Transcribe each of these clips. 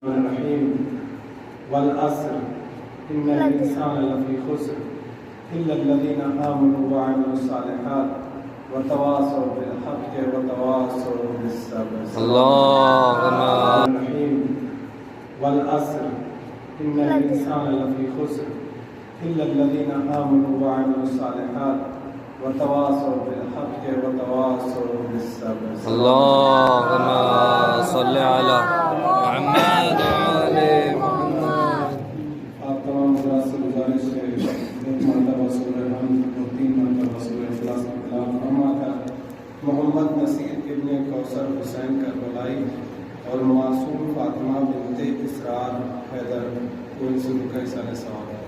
الرحيم والعصر إن الإنسان لفي خسر إلا الذين آمنوا وعملوا الصالحات وتواصوا بالحق وتواصوا بالصبر. اللهم الرحيم والعصر إن الإنسان لفي خسر إلا الذين آمنوا وعملوا الصالحات وتواصوا بالحق وتواصوا بالصبر. اللهم صل على محمد وعلى محمد. آپ تمام حضرات سے گزارش ہے ایک مرتبہ سورہ حمد اور 3 مرتبہ سورہ اخلاص کی تلاوت فرما کر محمد نصیر ابن کوثر حسین کربلائی اور معصوم فاطمہ بنت اسرار حیدر کو ان سے رکع سال ثواب ہے.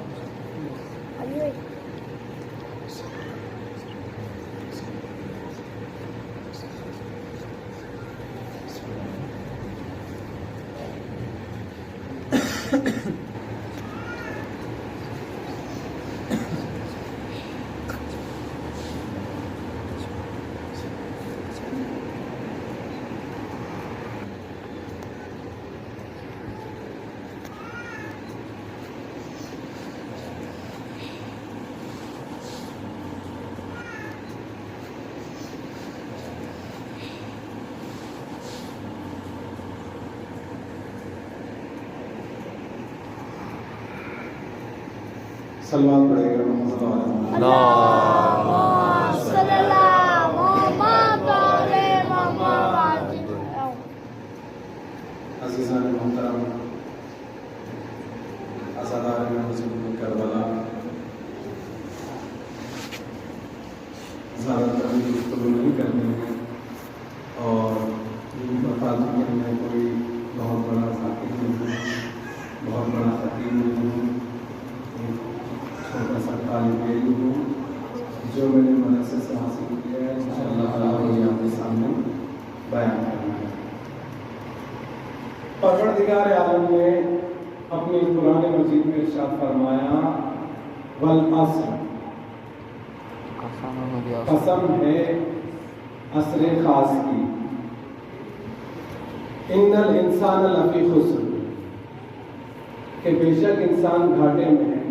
سلوات پڑھے گا محمد علیہ اللهم صلی اللہ محمد علیہ محمد. عزیزان محترم عزادار مسجد کربلا زیادہ تر گفتگو نہیں کرنی ہے اور بتا دوں کہ میں کوئی بہت بڑا ذاکر نہیں ہوں، بہت بڑا خطیب نہیں ہوں، چھوٹا سا طالب علم ہوں. جو میں نے مدرسے سے حاصل کیا ہے انشاءاللہ تعالیٰ یہ آپ کے سامنے بیان کرنا ہے. پروردگار عالم نے اپنی قرآن مجید میں ارشاد فرمایا والعصر، قسم ہے عصر خاص کی، ان الانسان لفی خسر، کہ بے شک انسان گھاٹے میں ہے،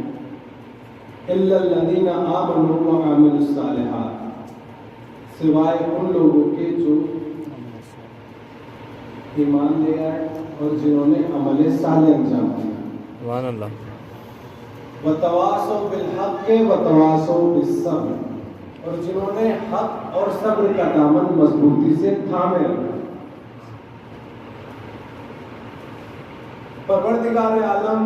الا الذین آمنوا وعملوا الصالحات، سوائے ان لوگوں کے جو ایمان لے آئے اور جنہوں نے عمل صالح انجام دیا. سبحان اللہ. وتواصوا بالحق وتواصوا بالصبر، اور جنہوں نے حق اور صبر کا دامن مضبوطی سے تھامے رکھا. پروردگار عالم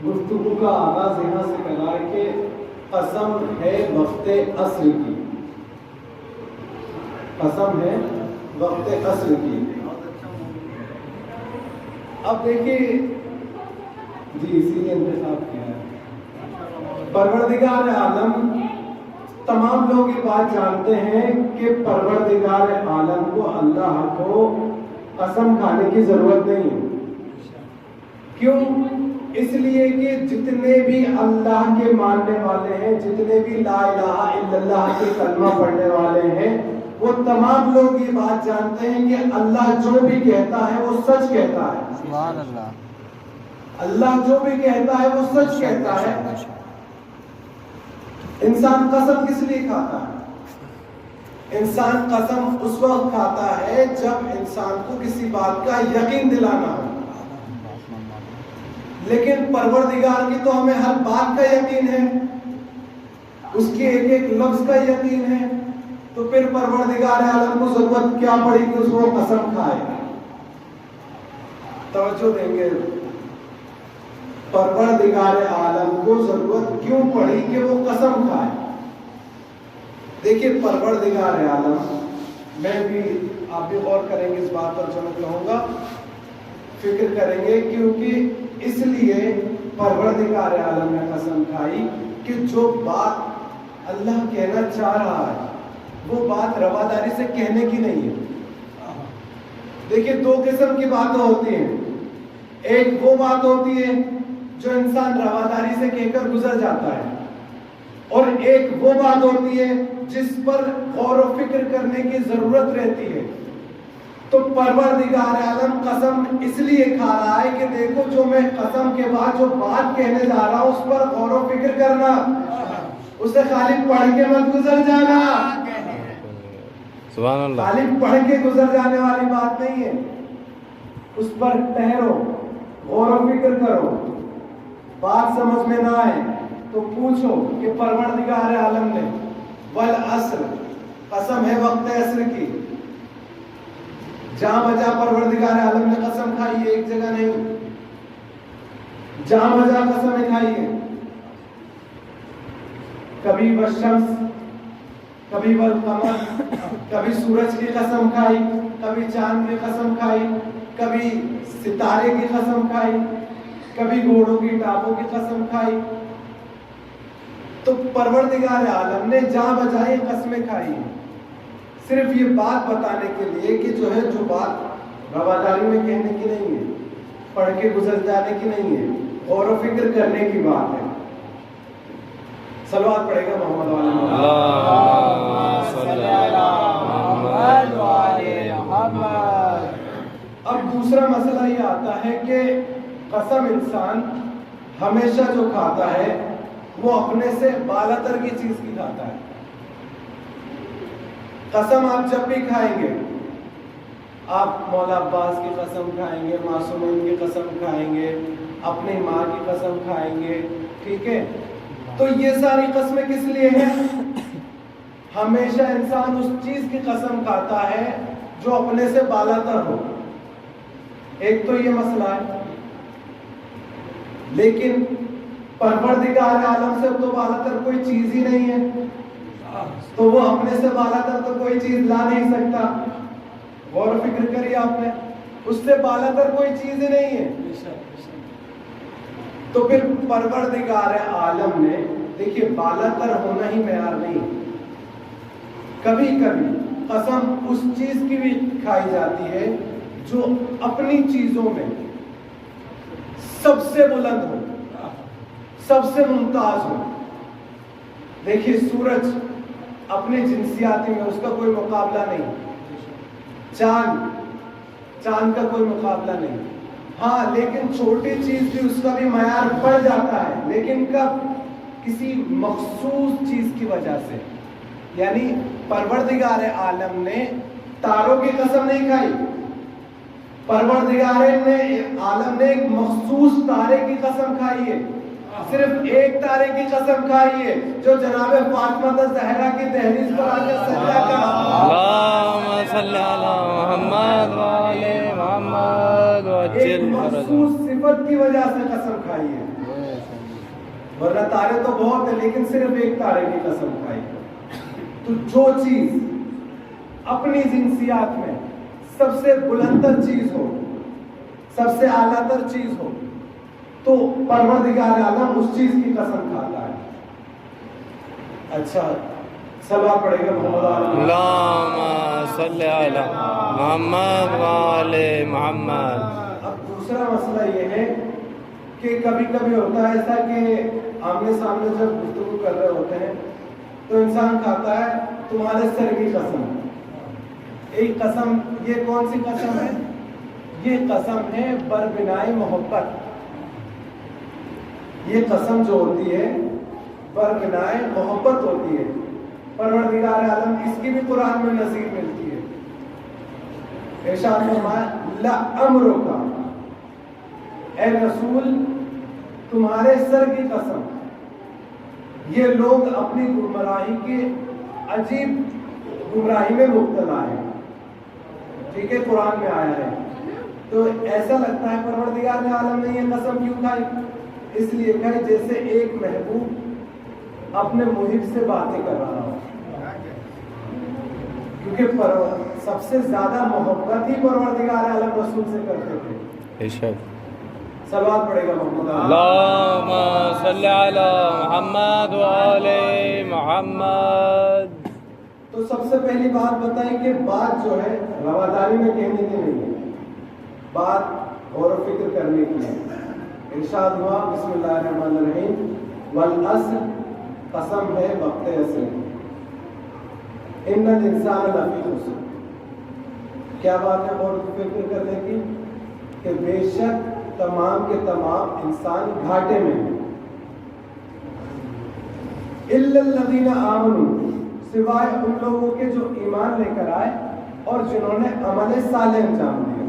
گفتگو کا آغاز یہاں سے کرا ہے کہ قسم ہے وقت عصر کی، قسم ہے وقت عصر کی. اب دیکھیے جی اسی لیے انتخاب کیا ہے. پروردگار عالم، تمام لوگ یہ بات جانتے ہیں کہ پروردگار عالم کو، اللہ کو قسم کھانے کی ضرورت نہیں ہے. کیوں؟ اس لیے کہ جتنے بھی اللہ کے ماننے والے ہیں، جتنے بھی لا الہ الا اللہ کے کلمہ پڑھنے والے ہیں، وہ تمام لوگ یہ بات جانتے ہیں کہ اللہ جو بھی کہتا ہے وہ سچ کہتا ہے. سبحان اللہ. اللہ جو بھی کہتا ہے وہ سچ کہتا ہے. انسان قسم کس لیے کھاتا ہے؟ انسان قسم اس وقت کھاتا ہے جب انسان کو کسی بات کا یقین دلانا ہو. لیکن پروردگار کی تو ہمیں ہر بات کا یقین ہے، اس کے ایک ایک لفظ کا یقین ہے، تو پھر پروردگار عالم کو ضرورت کیا پڑی کہ اس کو قسم کھائے؟ توجہ دیں گے. پروردگار عالم کو ضرورت کیوں پڑی کہ وہ قسم کھائے؟ دیکھیے پروردگار عالم، میں بھی آپ بھی غور کریں گے اس بات پر جو میں کہوں گا، فکر کریں گے، کیونکہ اس لیے پروردگار عالم نے قسم کھائی کہ جو بات اللہ کہنا چاہ رہا ہے وہ بات رواداری سے کہنے کی نہیں ہے. دیکھیے دو قسم کی باتیں ہوتی ہیں. ایک وہ بات ہوتی ہے جو انسان رواداری سے کہہ کر گزر جاتا ہے، اور ایک وہ بات ہوتی ہے جس پر غور و فکر کرنے کی ضرورت رہتی ہے. تو پروردگار عالم قسم اس لیے کھا رہا ہے کہ دیکھو جو میں قسم کے بعد جو بات کہنے جا رہا ہوں اس پر غور و فکر کرنا، اسے خالی پڑھ کے مت گزر جانا، سبحان اللہ، خالی پڑھ کے گزر جانے والی بات نہیں ہے، اس پر ٹھہرو، غور و فکر کرو، بات سمجھ میں نہ آئے تو پوچھو کہ پروردگار عالم نے والعصر، قسم ہے وقت عصر کی، جہاں بجا پروردگار عالم نے قسم کھائی ہے، ایک جگہ نہیں، جہاں بجا قسمیں کھائی ہے، کبھی والشمس، کبھی والقمر، کبھی سورج کی قسم کھائی، کبھی چاند کی قسم کھائی، کبھی ستارے کی قسم کھائی، کبھی گھوڑوں کی ٹاپوں کی قسم کھائی۔ تو پروردگار عالم نے جہاں بجائے قسمیں کھائی ہیں، صرف یہ بات بتانے کے لیے کہ جو ہے جو بات رواداری میں کہنے کی نہیں ہے، پڑھ کے گزر جانے کی نہیں ہے، غور و فکر کرنے کی بات ہے۔ صلوات پڑھے گا محمد علیہ اللہم صلی علی محمد وعلی محمد۔ اب دوسرا مسئلہ یہ آتا ہے کہ قسم انسان ہمیشہ جو کھاتا ہے وہ اپنے سے بالاتر کی چیز کی کھاتا ہے۔ قسم آپ جب بھی کھائیں گے، آپ مولا عباس کی قسم کھائیں گے، معصومین کی قسم کھائیں گے، اپنی ماں کی قسم کھائیں گے، ٹھیک ہے؟ تو یہ ساری قسمیں کس لیے ہیں؟ ہمیشہ انسان اس چیز کی قسم کھاتا ہے جو اپنے سے بالاتر ہو، ایک تو یہ مسئلہ ہے۔ لیکن پروردگار عالم سے تو بالاتر کوئی چیز ہی نہیں ہے، تو وہ اپنے سے بالاتر تو کوئی چیز لا نہیں سکتا۔ غور و فکر کریے آپ نے، اس سے بالاتر کوئی چیز ہی نہیں ہے۔ تو پھر پروردگار عالم نے، دیکھیے بالاتر ہونا ہی معیار نہیں، کبھی کبھی قسم اس چیز کی بھی کھائی جاتی ہے جو اپنی چیزوں میں سب سے بلند ہو، سب سے ممتاز ہو۔ دیکھیے سورج اپنی جنسیاتی میں اس کا کوئی مقابلہ نہیں، چاند کا کوئی مقابلہ نہیں، ہاں لیکن چھوٹی چیز بھی اس کا بھی معیار بڑھ جاتا ہے، لیکن کب؟ کسی مخصوص چیز کی وجہ سے۔ یعنی پروردگار عالم نے تاروں کی قسم نہیں کھائی، پروردگار عالم نے ایک مخصوص تارے کی قسم کھائی ہے، صرف ایک تارے کی قسم کھائی ہے جو جناب فاطمہ زہرا کی دہلیز پر آ کر سجدہ کرا۔ اللہم صلی علی محمد وعلی محمد ایک وعجل مخصوص صفت کی وجہ سے قسم کھائی ہے، ورنہ تارے تو بہت ہیں لیکن صرف ایک تارے کی قسم کھائی ہے۔ تو جو چیز اپنی جنسیات میں سب سے بلندر چیز ہو، سب سے اعلیٰ تر چیز ہو، تو پروردگار عالم اس چیز کی قسم کھاتا ہے۔ اچھا صلوات پڑھے گا محمد علیہ اللہم صلی علی محمد وعلی محمد۔ اب دوسرا مسئلہ یہ ہے کہ کبھی کبھی ہوتا ہے ایسا کہ آمنے سامنے جب گفتگو کر رہے ہوتے ہیں تو انسان کھاتا ہے تمہارے سر کی قسم۔ ایک قسم، یہ کون سی قسم ہے؟ یہ قسم ہے بربنائے محبت۔ یہ قسم جو ہوتی ہے بربنائے محبت ہوتی ہے۔ پروردگار عالم اس کی بھی قرآن میں نظیر ملتی ہے۔ ارشاد فرمایا لَعَمْرُکَ، اے رسول تمہارے سر کی قسم، یہ لوگ اپنی گمراہی کے عجیب گمراہی میں مبتلا ہے، ٹھیک ہے، قرآن میں آیا ہے۔ تو ایسا لگتا ہے پروردگار عالم نے یہ قسم کیوں کھائی؟ اس لیے کھائی جیسے ایک محبوب اپنے محب سے باتیں کر رہا ہو، کیونکہ سب سے زیادہ محبت ہی پروردگار عالم رسول سے کرتے تھے۔ صلوات پڑھے گا محمد اللہم صلی علی محمد وعلی محمد۔ تو سب سے پہلی بات بتائیں کہ بات جو ہے رواداری میں کہنے کی نہیں ہے، بات غور و فکر کرنے کی ہے۔ ارشاد ہوا بسم اللہ الرحمن الرحیم والعصر، قسم ہے وقت عصر، ان الانسان لفی خسر، کیا بات ہے غور و فکر کرنے کی کہ بے شک تمام کے تمام انسان گھاٹے میں ہیں، الا الذین آمنوا، سوائے ان لوگوں کے جو ایمان لے کر آئے اور جنہوں نے عمل صالح انجام دیا۔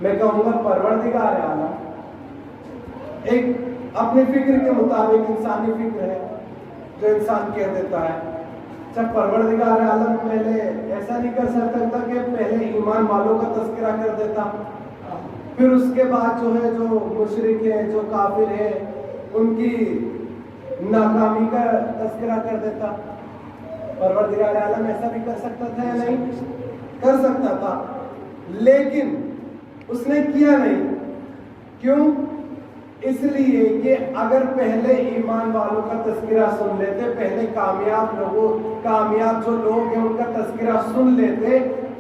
میں کہوں گا پروردگار عالم ایک اپنی فکر کے مطابق انسانی فکر ہے جو انسان کہہ دیتا ہے۔ جب پروردگار عالم پہلے ایسا نہیں کر سکتا تھا کہ پہلے ایمان والوں کا تذکرہ کر دیتا، پھر اس کے بعد جو ہے جو مشرک ہیں جو کافر ہیں ان کی ناکامی کا تذکرہ کر دیتا؟ پروردگار عالم ایسا بھی کر سکتا تھا یا نہیں؟ کر سکتا تھا، لیکن اس نے کیا نہیں۔ کیوں؟ اس لیے کہ اگر پہلے ایمان والوں کا تذکرہ سن لیتے، پہلے کامیاب جو لوگ ہیں ان کا تذکرہ سن لیتے،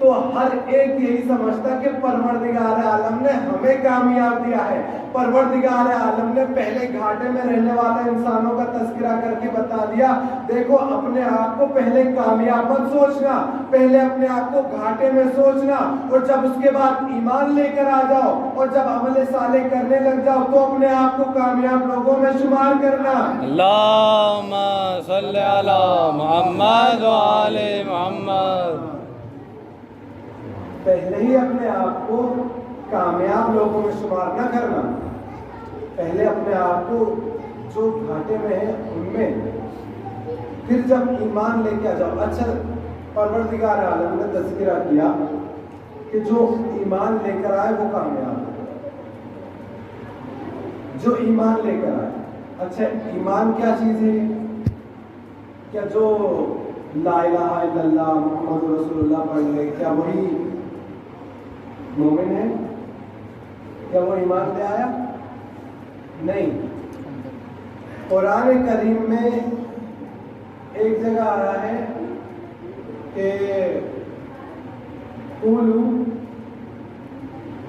تو ہر ایک یہی سمجھتا کہ پروردگار عالم نے ہمیں کامیاب دیا ہے۔ پروردگار عالم نے پہلے گھاٹے میں رہنے والے انسانوں کا تذکرہ کر کے بتا دیا، دیکھو اپنے آپ کو پہلے کامیاب مت سوچنا، پہلے اپنے آپ کو گھاٹے میں سوچنا، اور جب اس کے بعد ایمان لے کر آ جاؤ اور جب عمل صالح کرنے لگ جاؤ تو اپنے آپ کو کامیاب لوگوں میں شمار کرنا۔ اللہم صلی علی محمد و آل محمد۔ پہلے ہی اپنے آپ کو کامیاب لوگوں میں شمار نہ کرنا، پہلے اپنے آپ کو جو گھاٹے میں ہیں ان میں، پھر جب ایمان لے کے آ جاؤ۔ اچھا، پروردگار عالم نے تذکرہ کیا کہ جو ایمان لے کر آئے وہ کامیاب ہے، جو ایمان لے کر آئے۔ اچھا، ایمان کیا چیز ہے؟ کیا جو لا الہ الا اللہ محمد رسول اللہ پڑھ لے کیا وہی مومن ہے؟ کیا وہ ایمان لے آیا؟ نہیں۔ قرآن کریم میں ایک جگہ آ رہا ہے کہ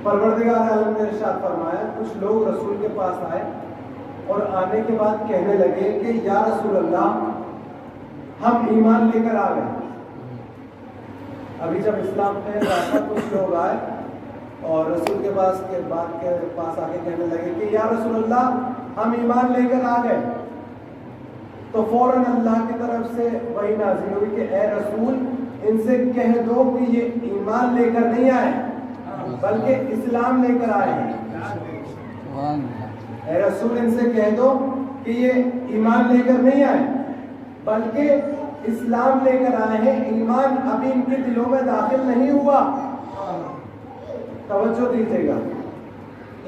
پروردگار عالم نے ارشاد فرمایا، کچھ لوگ رسول کے پاس آئے اور آنے کے بعد کہنے لگے کہ یا رسول اللہ ہم ایمان لے کر آ گئے۔ ابھی جب اسلام پہ رہا کچھ لوگ آئے اور رسول کے پاس آ کے کہنے لگے کہ یا رسول اللہ ہم ایمان لے کر آ گئے، تو فوراً اللہ کی طرف سے وحی نازل ہوئی کہ اے رسول ان سے کہہ دو کہ یہ ایمان لے کر نہیں آئے بلکہ اسلام لے کر آئے ہیں۔ اے رسول ان سے کہہ دو کہ یہ ایمان لے کر نہیں آئے بلکہ اسلام لے کر آئے ہیں، ایمان ابھی ان کے دلوں میں داخل نہیں ہوا۔ توجہ دیجیے گا،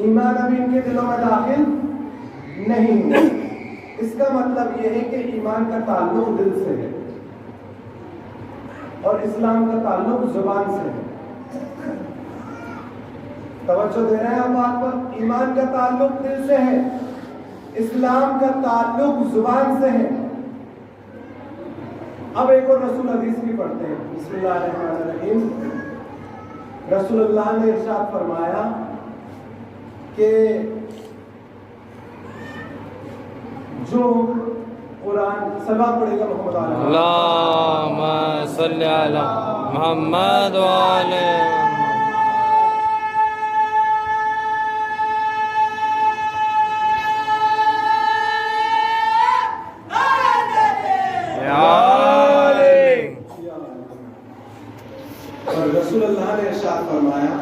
ایمان ابھی ان کے دلوں میں داخل نہیں ہوا۔ اس کا مطلب یہ ہے کہ ایمان کا تعلق دل سے ہے اور اسلام کا تعلق زبان سے ہے۔ توجہ دے رہے ہیں آپ بات پر؟ ایمان کا تعلق دل سے ہے، اسلام کا تعلق زبان سے ہے۔ اب ایک اور رسول حدیث کی پڑھتے ہیں، بسم اللہ الرحمن الرحیم۔ رسول اللہ نے ارشاد فرمایا کہ جو قرآن سبا پڑھے گا محمد اللہم صلی علی محمد و آل اور رسول اللہ نے ارشاد فرمایا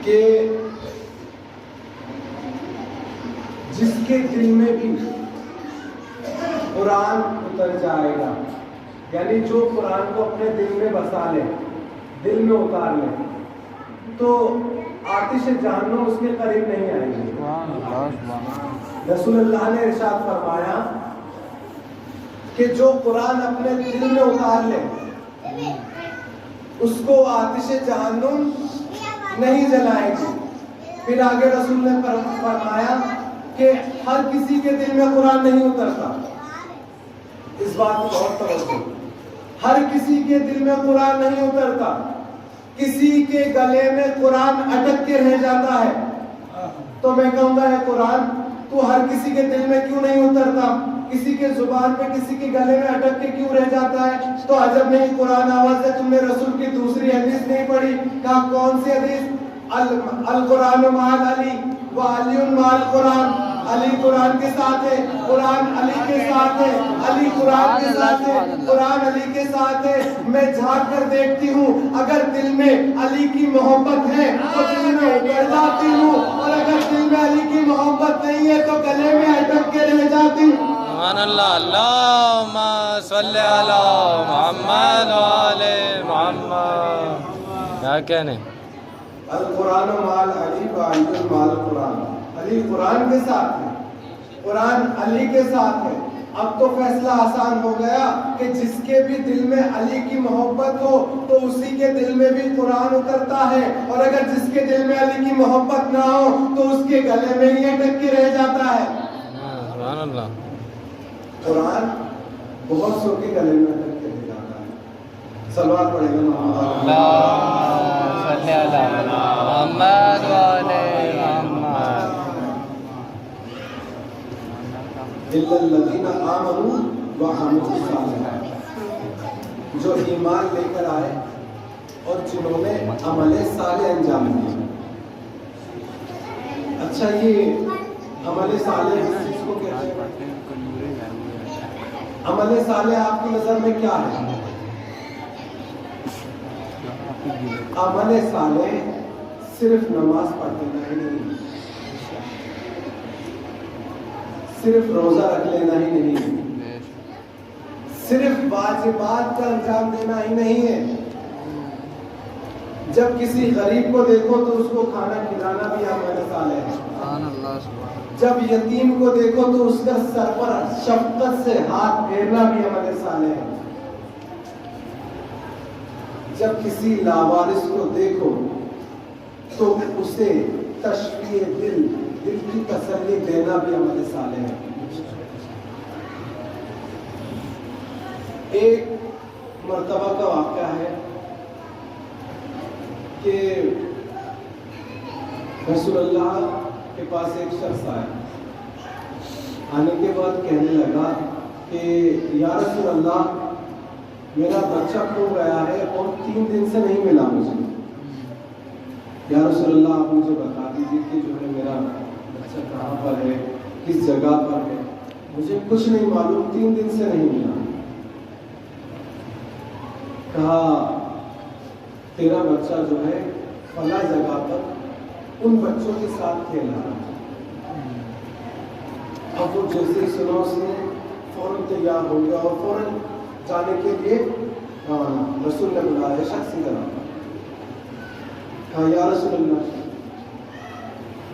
کہ جس کے دل میں بھی قرآن اتر جائے گا، یعنی جو قرآن کو اپنے دل میں بسا لے، دل میں اتار لے، تو آتش جہنم اس کے قریب نہیں آئے گی۔ رسول اللہ نے ارشاد فرمایا کہ جو قرآن اپنے دل میں اتار لے اس کو آتش جہنم نہیں جلائے گی۔ پھر آگے رسول نے فرمایا کہ ہر کسی کے دل میں قرآن نہیں اترتا، اس بات کو بہت توجہ، ہر کسی کے دل میں قرآن نہیں اترتا، کسی کے گلے میں قرآن اٹک کے رہ جاتا ہے۔ تو میں کہوں گا اے قرآن تو ہر کسی کے دل میں کیوں نہیں اترتا؟ کسی کے زبان پہ کسی کے گلے میں اٹک کے کیوں رہ جاتا ہے؟ تو عجب نہیں قرآن آواز ہے تم نے رسول کی دوسری حدیث نہیں پڑھی؟ کہا کون سی حدیث؟ القرآن مع علی وعلی مع القرآن، علی قرآن کے ساتھ ہے، قرآن علی کے ساتھ ہے، علی قرآن کے ساتھ ہے، قرآن علی کے ساتھ ہے۔ میں جھانک کر دیکھتی ہوں، اگر دل میں علی کی محبت ہے تو دل میں اتر جاتی ہوں، اور اگر دل میں علی کی محبت نہیں ہے تو گلے میں اٹک کے رہ جاتی ہوں۔ سبحان اللہ، اللہم صلی علی محمد وآل محمد۔ کیا کہنے؟ القرآن مع علی وعلی مع القرآن، علی قرآن کے ساتھ ہے، قرآن علی کے ساتھ ہے۔ اب تو فیصلہ آسان ہو گیا کہ جس کے بھی دل میں علی کی محبت ہو تو اسی کے دل میں بھی قرآن اترتا ہے، اور اگر جس کے دل میں علی کی محبت نہ ہو تو اس کے گلے میں ہی اٹک کے رہ جاتا ہے۔ سبحان اللہ، قرآن بہت سو کے گلے میں اٹک کے رہ جاتا ہے۔ صلوات پڑھیں گے محمد صلی علی محمد وآل محمد۔ الا الذین آمنوا وعملوا الصالحات، جو ایمان لے کر آئے اور جنہوں نے عمل صالح انجام دیا۔ اچھا، یہ عمل صالح اس چیز کو کہتے ہیں؟ عمل صالح آپ کی نظر میں کیا ہے؟ عمل صالح صرف نماز پڑھ لینا ہی نہیں، صرف روزہ رکھ لینا ہی نہیں، صرف واجبات کا انجام دینا ہی نہیں ہے۔ جب کسی غریب کو دیکھو تو اس کو کھانا کھلانا بھی عمل صالح ہے۔ جب یتیم کو دیکھو تو اس کا سر پر شفقت سے ہاتھ پھیرنا بھی عمل صالح ہے۔ جب کسی لاوارث کو دیکھو تو اسے تشفیع دل کی تسلی دینا بھی عمل صالح ہے۔ ایک مرتبہ کا واقعہ ہے کہ رسول اللہ کے پاس ایک شخص آیا، آنے کے بعد کہنے لگا کہ یا رسول اللہ، میرا بچہ کھو گیا ہے اور 3 دن سے نہیں ملا مجھے۔ یا رسول اللہ، آپ مجھے بتا دیجیے کہ جو ہے میرا بچہ کہاں پر ہے، کس جگہ پر ہے، مجھے کچھ نہیں معلوم، 3 دن سے نہیں ملا۔ کہا تیرا بچہ جو ہے فلاں جگہ پر ان بچوں کے ساتھ کھیل رہا ہے۔ اب وہ جیسے ہی سنا اس نے فوراً تیار ہو گیا اور فوراً جانے کے لیے رسول نے بلایا، شخص ادھر آتا۔ کہا یا رسول اللہ،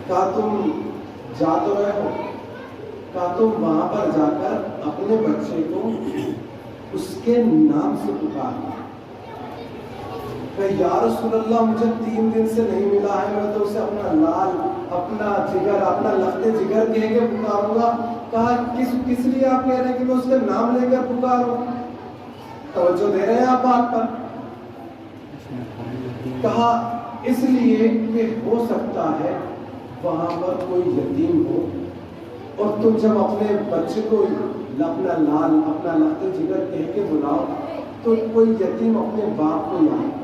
کہا تم جا تو رہے ہو، کہا تم وہاں پر جا کر اپنے بچے کو اس کے نام سے پکار۔ کہ یا رسول اللہ، مجھے 3 دن سے نہیں ملا ہے، میں تو اسے اپنا لال، اپنا جگر، اپنا لخت جگر کہہ کے پکاروں گا۔ کہا کس لیے آپ کہہ رہے ہیں کہ میں اس کا نام لے کر پکاروں؟ توجہ دے رہے ہیں آپ بات پر؟ کہا اس لیے کہ ہو سکتا ہے وہاں پر کوئی یتیم ہو، اور تم جب اپنے بچے کو اپنا لال، اپنا لخت جگر کہہ کے بلاؤ تو کوئی یتیم اپنے باپ کو یاد کرے،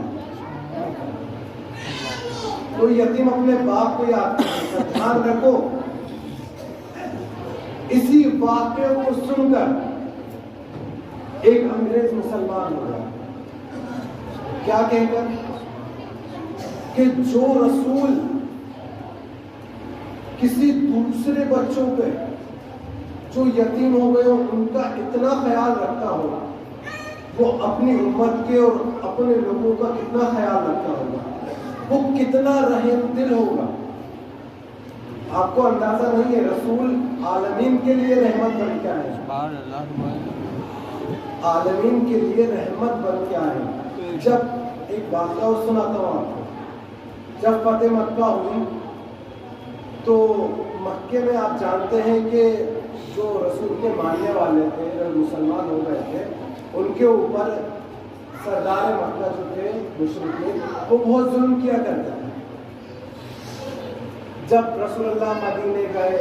کوئی یتیم اپنے باپ کو یاد کرے۔ دھیان رکھو، اسی واقعے کو سن کر ایک انگریز مسلمان ہو گیا۔ کیا کہہ کر کہ جو رسول کسی دوسرے بچوں پہ جو یتیم ہو گئے ہو ان کا اتنا خیال رکھتا ہو، وہ اپنی امت کے اور اپنے لوگوں کا کتنا خیال رکھتا ہوگا، وہ کتنا رحم دل ہوگا۔ آپ کو اندازہ نہیں ہے رسول عالمین کے لیے رحمت بن کے آئے، عالمین کے لیے رحمت بن کے آئے۔ جب ایک واقعہ اور سناتا ہوں آپ کو، جب فتح مکہ ہوئی تو مکے میں آپ جانتے ہیں کہ جو رسول کے ماننے والے تھے، جو مسلمان ہو گئے تھے، ان کے اوپر سردار مکہ جو تھے مشرکین، وہ بہت ظلم کیا کرتے تھے۔ جب رسول اللہ مدینے گئے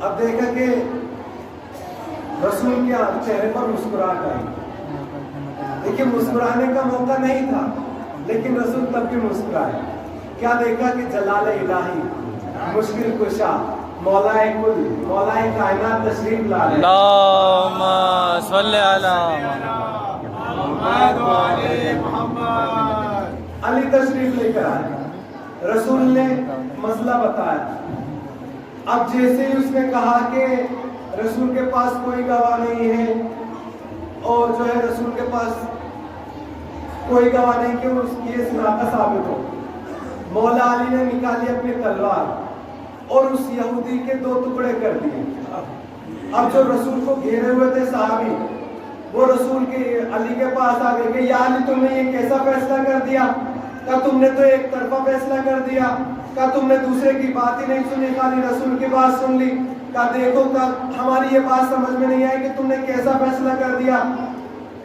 اب دیکھا کہ رسول کے چہرے پر مسکراہٹ آئی. دیکھیے مسکرانے کا موقع نہیں تھا لیکن رسول تب بھی مسکرائے. کیا دیکھا کہ جلال الہی مشکل کشا مولائے کل مولائے کائنات تشریف لا رہے. اللہم صلی علی محمد وعلی محمد. علی تشریف لے کر آئے. رسول نے مسئلہ بتایا. اب جیسے ہی اس نے کہا کہ رسول کے پاس کوئی گواہ نہیں ہے اور جو ہے رسول کے پاس کوئی گواہ نہیں کہ اس کی یہ صداقت ثابت ہو، مولا علی نے نکالی اپنی تلوار اور اس یہودی کے 2 ٹکڑے کر دیے. اب جو رسول کو گھیرے ہوئے تھے صحابی وہ رسول کے علی کے پاس آ گئے کہ یا علی تم نے یہ کیسا فیصلہ کر دیا؟ کہ تم نے تو ایک طرفہ فیصلہ کر دیا، کہ تم نے دوسرے کی بات ہی نہیں سنی، خالی رسول کی بات سن لی. کہ دیکھو کہ ہماری یہ بات سمجھ میں نہیں آئی کہ تم نے کیسا فیصلہ کر دیا.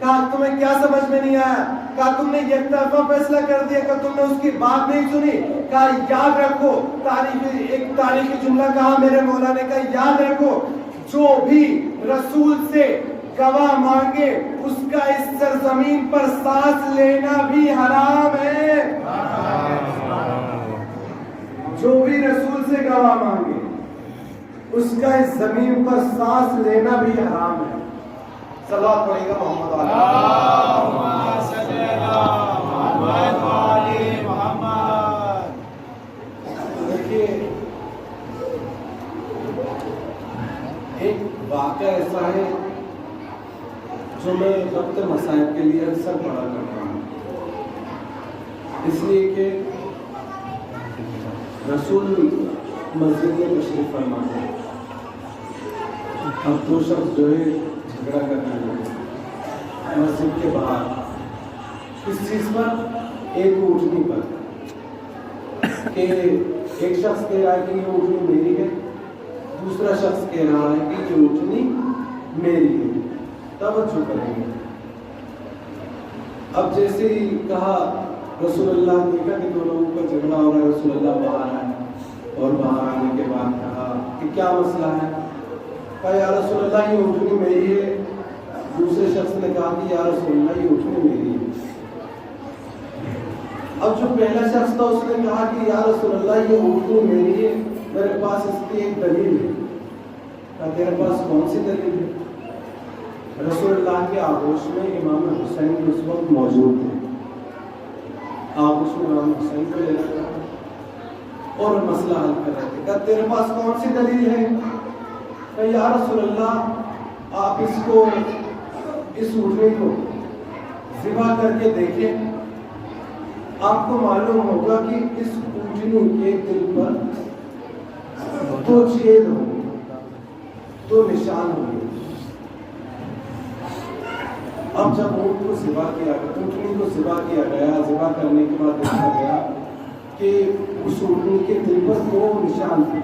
کہا تمہیں کیا سمجھ میں نہیں آیا؟ کہا تم نے ایک طرفہ فیصلہ کر دیا کہ تم نے اس کی بات نہیں سنی. کہا یاد رکھو ایک تاریخی جملہ کہا میرے مولا نے کہا یاد رکھو جو بھی رسول سے گواہ مانگے اس کا اس سرزمین پر سانس لینا بھی حرام ہے. جو بھی رسول سے گواہ مانگے اس کا اس زمین پر سانس لینا بھی حرام ہے. صلوات پڑھے گا محمد اللہم صلی علی محمد وعلی محمد. دیکھیے ایک واقعہ ایسا ہے جو میں وقت مصائب کے لیے اکثر پڑھا کرتا ہوں، اس لیے کہ رسول مسجد میں تشریف فرما ہے. اب 2 شخص جو ہے جھگڑا کرنے لگے مسجد کے باہر اس چیز پر، ایک اٹھنی پر کہ ایک شخص کہہ رہا ہے کہ یہ اٹھنی میری ہے، دوسرا شخص کہہ رہا ہے کہ یہ اٹھنی میری ہے. توجہ کریں گے. اب جیسے ہی کہا رسول اللہ نے دیکھا کہ 2 لوگوں کا جھگڑا ہو رہا ہے. رسول اللہ باہر آئے اور باہر آنے کے بعد کہا کہ کیا مسئلہ ہے؟ کہا یا رسول اللہ یہ اٹھنی میری ہے. دوسرے شخص نے کہا کہ یا رسول اللہ یہ اٹھنی میری ہے. اب جو پہلا شخص تھا اس نے کہا کہ یا رسول اللہ یہ اٹھنی میری ہے، میرے پاس اس کی ایک دلیل ہے. کہا تیرے پاس کون سی دلیل ہے؟ رسول اللہ کے آغوش میں امام حسین اس وقت موجود تھے. آغوش میں امام حسین کو لے رہا تھا اور مسئلہ حل کر رہے تھے. کہا تیرے پاس کون سی دلیل ہے؟ کہ یا رسول اللہ آپ اس کو اس اٹھنے کو ذبح کر کے دیکھیں، آپ کو معلوم ہوگا کہ اس اٹھنی کے دل پر 2 چھید ہوں گے، 2 نشان ہوں گے. اب جب اونٹ کو ذبح کیا گیا، اونٹنی کو ذبح کیا گیا، ذبح کرنے کے بعد دیکھا گیا کہ اس اونٹنی کے دل پر 2 نشان تھے.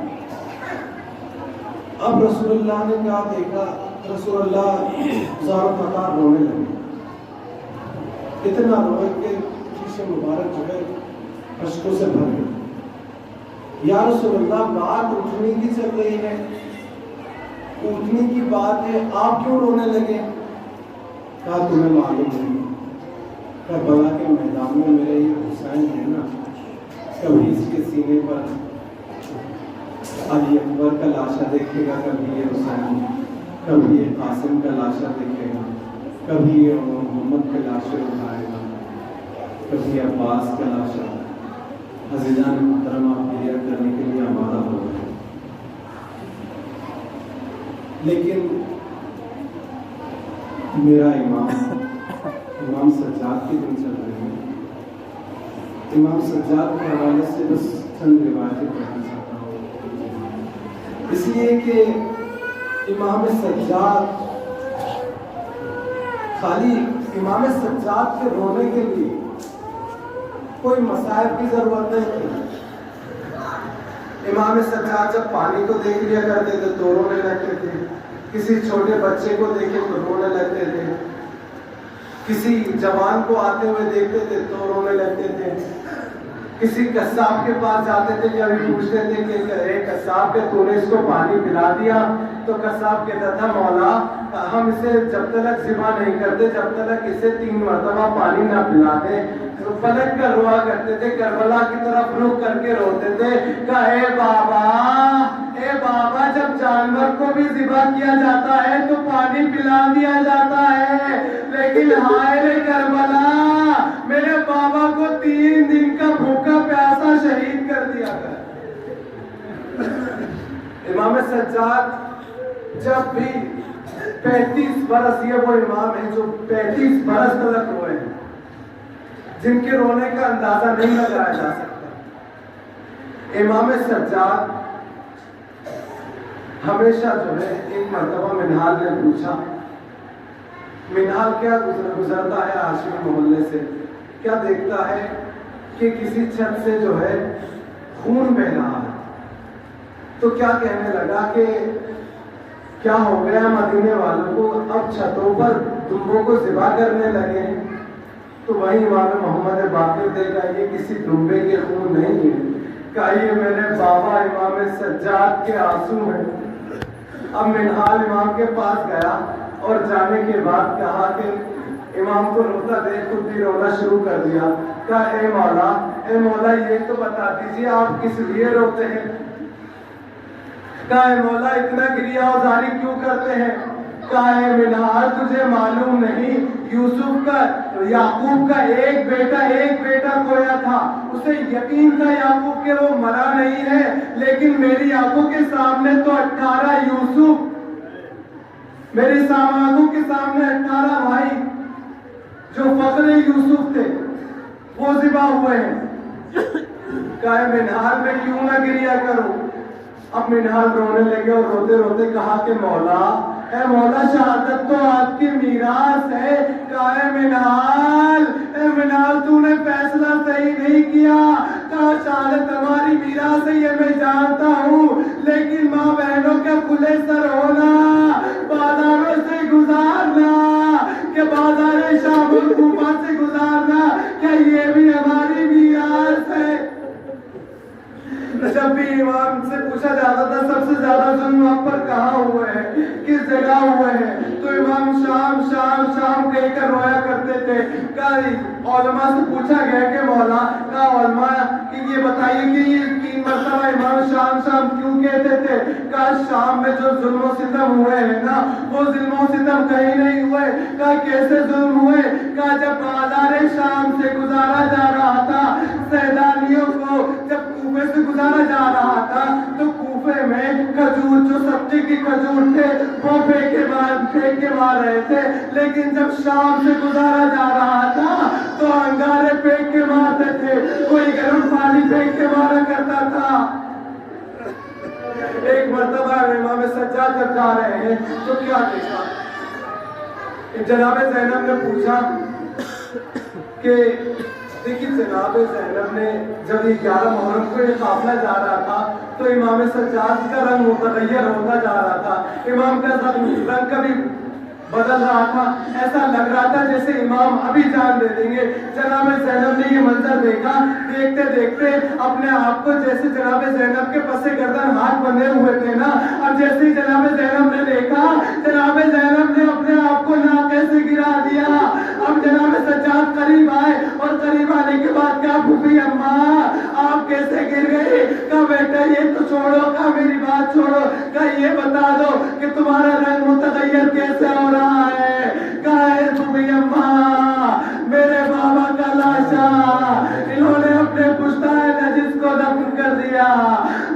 اب رسول اللہ نے کیا دیکھا؟ رسول اللہ زار و فقار رونے لگے. اتنا روئے کہ شیشے مبارک جو ہے اشکوں سے بھر گئے. یا رسول اللہ بات اونٹنی کی چل رہی ہے، اونٹنی کی بات ہے، آپ کیوں رونے لگے؟ کہا تمہیں معلوم نہیں کہ بلا کے میدان میں میرے یہ حسین ہے نا، کبھی اس کے سینے پر علی اکبر کا لاشا دیکھے گا، کبھی یہ حسین، کبھی یہ قاسم کا لاشا دیکھے گا، کبھی یہ محمد کے لاشے اٹھائے گا، کبھی عباس کا لاشا. عزیزان محترم آپ کلیئر کرنے کے لیے آمادہ ہو گئے. لیکن میرا امام سجاد کے دن چل رہے ہیں. امام سجاد کے حوالے سے بس چند روایتیں کہنا چاہتا ہوں، اس لیے کہ امام سجاد خالی امام سجاد کے رونے کے لیے کوئی مصائب کی ضرورت نہیں تھی. امام سجاد جب پانی کو دیکھ لیا کرتے تھے تو رونے لگتے تھے، کسی چھوٹے بچے کو دیکھے تو رونے لگتے تھے، کسی جوان کو آتے ہوئے دیکھتے تھے تو رونے لگتے تھے. کسی قصاب کے پاس جاتے تھے کہ ابھی پوچھتے تھے کہ اے قصاب کہ تو نے اس کو پانی پلا دیا؟ تو قصاب کہتا تھا مولا ہم اسے جب تک ذبح نہیں کرتے جب تک اسے 3 مرتبہ پانی نہ پلا دے۔ تو پلٹ کر روا کرتے تھے، کربلا کی طرف رخ کر کے روتے تھے کہ اے بابا جب جانور کو بھی ذبح کیا جاتا ہے تو پانی پلا دیا جاتا ہے، لیکن ہائے رے کربلا میرے بابا کو 3 دن کا بھوکا پیاسا شہید کر دیا کر۔ امام سجاد جب بھی 35 برس، یہ وہ امام ہیں جو 35 برس تلک روئے ہیں، جن کے رونے کا اندازہ نہیں لگایا جا سکتا۔ امام سجاد ہمیشہ جو ہے ایک مرتبہ منہال نے پوچھا، منہال کیا گزرتا ہے ہاشمی محلے سے، کیا دیکھتا ہے کہ کسی چھت سے جو ہے خون بہ رہا ہے، تو کیا کہنے لگا کہ کیا ہو گیا مدینے والوں کو، اب چھتوں پر دمبوں کو ذبح کرنے لگے ہیں؟ تو وہی امام محمد باقر دیکھا یہ کسی دمبے کے خون نہیں ہے، کہا یہ میرے بابا امام سجاد کے آنسو ہیں۔ اب منہال امام کے پاس گیا اور جانے کے بعد کہا کہ امام کو روتا دیکھ خود بھی رونا شروع کر دیا، کہا اے مولا یہ تو بتا دیجیے آپ کس لیے روتے ہیں؟ کہا اے مولا اتنا گریہ وزاری کیوں کرتے ہیں؟ کہا اے منہال تجھے معلوم نہیں یوسف کا یعقوب کا ایک بیٹا کھویا تھا، اسے یقین تھا یعقوب کہ وہ مرا نہیں ہے، لیکن میری آنکھوں کے سامنے تو 18 یوسف، میری آنکھوں کے سامنے 18 بھائی جو فخر یوسف تھے وہ ذبح ہوئے ہیں۔ کہا اے منہال میں کیوں نہ گریہ کروں؟ اب منہال رونے لگے اور روتے روتے کہا کہ اے مولا شہادت تو آپ کی میراث ہے۔ کہا اے منہال تو نے فیصلہ صحیح نہیں کیا، کہا شہادت ہماری میراث ہے یہ میں جانتا ہوں، لیکن ماں بہنوں کے کھلے سر ہونا، بازاروں سے گزارنا، کہ بازار شام اور کوفہ سے گزارنا، کیا یہ بھی ہماری میراث ہے؟ جب بھی امام سے پوچھا جاتا تھا سب سے زیادہ ظلم آپ پر کہاں ہوئے ہیں، کس جگہ ہوئے ہیں، تو امام شام کہہ کر رویا کرتے تھے۔ علماء سے پوچھا گیا کہ مولا علماء کہ یہ بتائیے کہ یہ 3 مرتبہ امام شام کیوں کہتے تھے؟ کہا شام میں جو ظلم و ستم ہوئے ہیں نا وہ ظلم و ستم کہیں نہیں ہوئے۔ کہا کیسے ظلم ہوئے؟ کہا جب بازار شام سے گزارا جا رہا تھا، سیدانیوں کو جب کوفے سے گزارا جا رہا تھا تو کوفے میں کھجور جو سبزی کی کھجور تھے وہ پھینک کے مار رہے تھے، لیکن جب شام سے گزارا جا رہا تھا تو انگارے پھینک کے مارتے تھے، کوئی گرم پانی پھینک کے مارا کرتا تھا۔ ایک مرتبہ امام سجاد جب جا رہے ہیں تو کیا دیکھا؟ جناب زینب نے پوچھا کہ دیکھیے جناب زینب نے جب 11 محرم کو یہ قافلہ جا رہا تھا تو امام سجاد کا رنگ متغیر ہوتا جا رہا تھا، امام کا رنگ کبھی بدل رہا تھا، ایسا لگ رہا تھا جیسے امام ابھی جان دے دیں گے۔ جناب زینب نے یہ منظر دیکھا، دیکھتے دیکھتے اپنے آپ کو جیسے جناب زینب کے پس گردن ہاتھ بندھے ہوئے تھے نا، اب جیسے ہی جناب زینب نے دیکھا جناب زینب نے اپنے آپ کو ناقے سے گرا دیا۔ اب جناب سجاد قریب آئے اور قریب آنے کے بعد کہا پھوپھی اماں آپ کیسے گر گئی؟ کہا بیٹا یہ تو چھوڑو، کہا میری بات چھوڑو، کہا یہ بتا دو کہ تمہارا رنگ متغیر کیسے ہو رہا ہے؟ کہا اے پھوپھی اماں میرے بابا کا لاشا انہوں نے اپنے پشتائے نجس کو دفن کر دیا،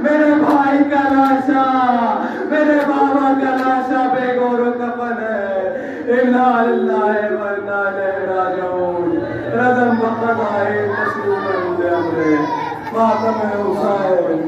میرے بھائی کا لاشا، میرے بابا کا لاشا بے گور و کفن ہے۔ انا للہ و انا الیہ راجعون۔ رضم وقت آئے تسلیم امر ماتم حسین۔